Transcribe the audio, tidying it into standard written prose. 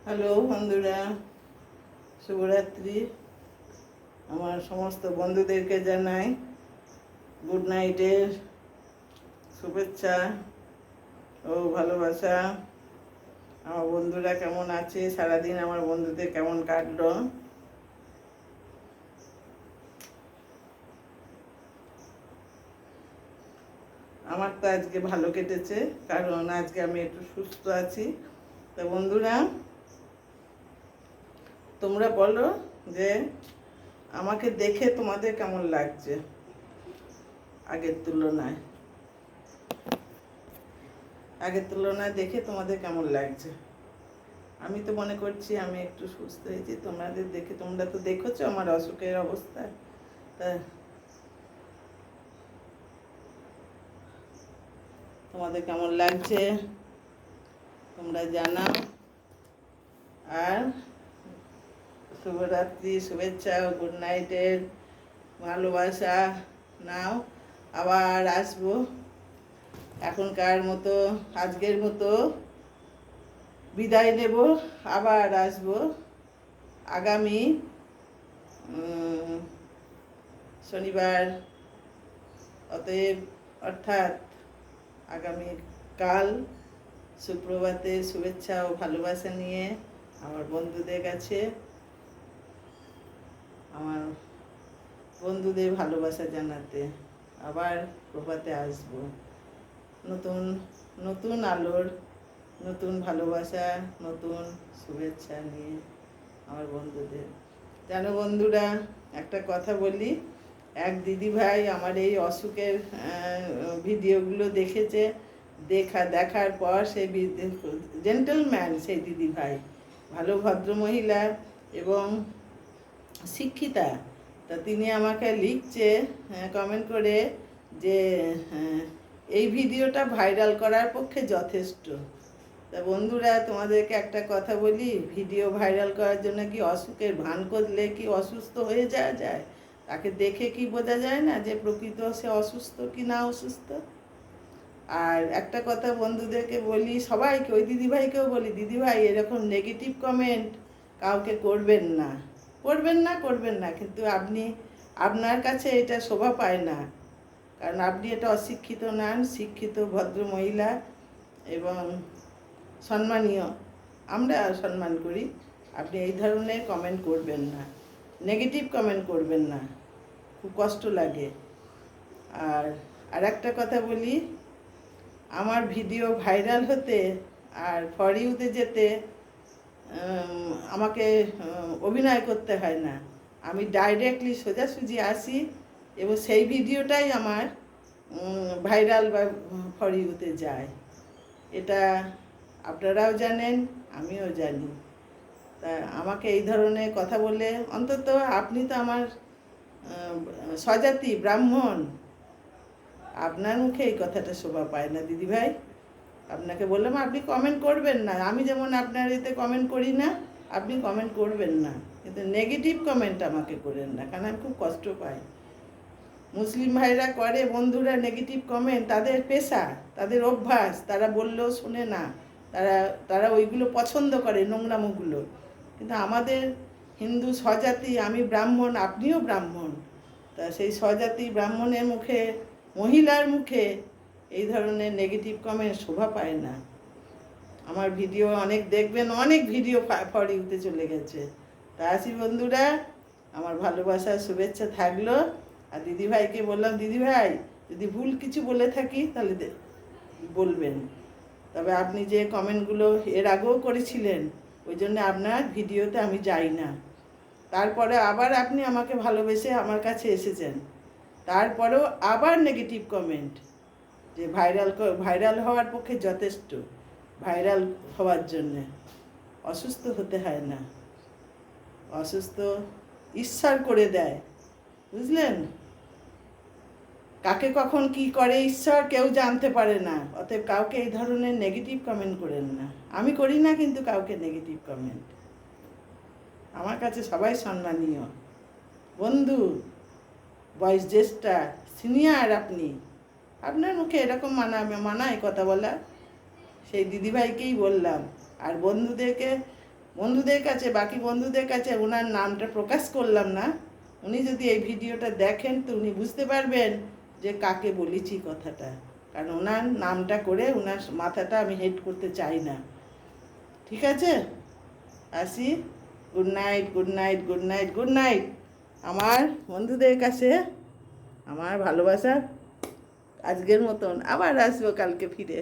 Hello বন্ধুরা, শুভরাত্রি। আমার সমস্ত বন্ধুদেরকে জানাই গুড নাইটের শুভেচ্ছা ও ভালোবাসা। আমার বন্ধুরা কেমন আছে, সারাদিন আমার বন্ধুদের কেমন কাটলো? আমার তো আজকে ভালো কেটেছে, কারণ আজকে আমি একটু সুস্থ আছি। তো বন্ধুরা, তোমরা বলো যে আমাকে দেখে তোমাদের কেমন লাগছে আগের তুলনায়। দেখে তোমাদের কেমন লাগছে? আমি তো মনে করছি আমি একটু সুস্থ হয়েছি। তোমাদের দেখে, তোমরা তো দেখেছো আমার অসুখের অবস্থা, তা তোমাদের কেমন লাগছে তোমরা জানাও। আর শুভরাত্রি, শুভেচ্ছা ও গুড নাইটের ভালোবাসা নাও। আবার আসবো এখনকার মতো, আজকের মতো বিদায় নেব। আবার আসবো আগামী শনিবার, অর্থাৎ আগামী কাল সুপ্রভাতে শুভেচ্ছা ও ভালোবাসা নিয়ে আমার বন্ধুদের কাছে, আমার বন্ধুদের ভালোবাসা জানাতে আবার প্রভাতে আসব, নতুন নতুন আলোর, নতুন ভালোবাসা, নতুন শুভেচ্ছা নিয়ে আমার বন্ধুদের। জানো বন্ধুরা, একটা কথা বলি। এক দিদিভাই আমার এই অসুখের ভিডিওগুলো দেখেছে। দেখার পর সেই জেন্টলম্যান, সেই দিদিভাই ভালো ভদ্রমহিলা এবং শিক্ষিতা। তা তিনি আমাকে লিখছে কমেন্ট করে যে এই ভিডিওটা ভাইরাল করার পক্ষে যথেষ্ট। তা বন্ধুরা, তোমাদেরকে একটা কথা বলি, ভিডিও ভাইরাল করার জন্য কি অসুখের ভান করলে কি অসুস্থ হয়ে যাওয়া যায়? তাকে দেখে কি বোঝা যায় না যে প্রকৃত সে অসুস্থ কি না অসুস্থ? আর একটা কথা বন্ধুদেরকে বলি, সবাইকে, ওই দিদিভাইকেও বলি, দিদিভাই এরকম নেগেটিভ কমেন্ট কাউকে করবেন না, করবেন না। কিন্তু আপনার কাছে এটা শোভা পায় না, কারণ আপনি এটা অশিক্ষিত নন, শিক্ষিত ভদ্র মহিলা এবং সম্মানীয়, আমরা সম্মান করি। আপনি এই ধরনের কমেন্ট করবেন না, নেগেটিভ কমেন্ট করবেন না, খুব কষ্ট লাগে। আর একটা কথা বলি, আমার ভিডিও ভাইরাল হতে আর ফর ইউতে যেতে আমাকে অভিনয় করতে হয় না। আমি ডাইরেক্টলি সোজাসুজি আসি এবং সেই ভিডিওটাই আমার ভাইরাল বা ফর ইউতে যায়। এটা আপনারাও জানেন, আমিও জানি। তা আমাকে এই ধরনের কথা বলে, অন্তত আপনি তো আমার স্বজাতি ব্রাহ্মণ, আপনার মুখে এই কথাটা শোভা পায় না দিদিভাই। আপনাকে বললাম আপনি কমেন্ট করবেন না, আমি যেমন আপনার এতে কমেন্ট করি না, আপনি কমেন্ট করবেন না, কিন্তু নেগেটিভ কমেন্ট আমাকে করেন না, কারণ আমি খুব কষ্ট পাই। মুসলিম ভাইরা করে বন্ধুরা নেগেটিভ কমেন্ট, তাদের পেশা, তাদের অভ্যাস, তারা বললেও শোনে না, তারা ওইগুলো পছন্দ করে, নোংরামোগুলো। কিন্তু আমাদের হিন্দু স্বজাতি, আমি ব্রাহ্মণ, আপনিও ব্রাহ্মণ, তা সেই স্বজাতি ব্রাহ্মণের মুখে, মহিলার মুখে এই ধরনের নেগেটিভ কমেন্ট শোভা পায় না। আমার ভিডিও অনেক দেখবেন, অনেক ভিডিও ফর ইউতে চলে গেছে। তা আসি বন্ধুরা, আমার ভালোবাসা শুভেচ্ছা থাকলো। আর দিদিভাইকে বললাম, দিদিভাই যদি ভুল কিছু বলে থাকি তাহলে বলবেন। তবে আপনি যে কমেন্টগুলো এর আগেও করেছিলেন, ওই জন্য আপনার ভিডিওতে আমি যাই না। তারপরে আবার আপনি আমাকে ভালোবেসে আমার কাছে এসেছেন, তারপরেও আবার নেগেটিভ কমেন্ট, যে ভাইরাল হওয়ার পক্ষে যথেষ্ট। ভাইরাল হওয়ার জন্যে অসুস্থ হতে হয় না, অসুস্থ ঈশ্বর করে দেয়, বুঝলেন? কাকে কখন কি করে ঈশ্বর কেউ জানতে পারে না। অতএব কাউকে এই ধরনের নেগেটিভ কমেন্ট করেন না। আমি করি না কিন্তু কাউকে নেগেটিভ কমেন্ট। আমার কাছে সবাই সম্মানীয় বন্ধু, বয়স জ্যেষ্ঠা, সিনিয়র। আপনার মুখে এরকম মানায় কথা বলা? সেই দিদিভাইকেই বললাম। আর বন্ধুদেরকে বন্ধুদের কাছে, বাকি বন্ধুদের কাছে ওনার নামটা প্রকাশ করলাম না। উনি যদি এই ভিডিওটা দেখেন তো উনি বুঝতে পারবেন যে কাকে বলেছি কথাটা, কারণ ওনার নামটা করে ওনার মাথাটা আমি হেড করতে চাই না। ঠিক আছে, আসি। Good night, good night, good night, good night. আমার বন্ধুদের কাছে আমার ভালোবাসা। আজকের মতন আবার আসবো কালকে ফিরে।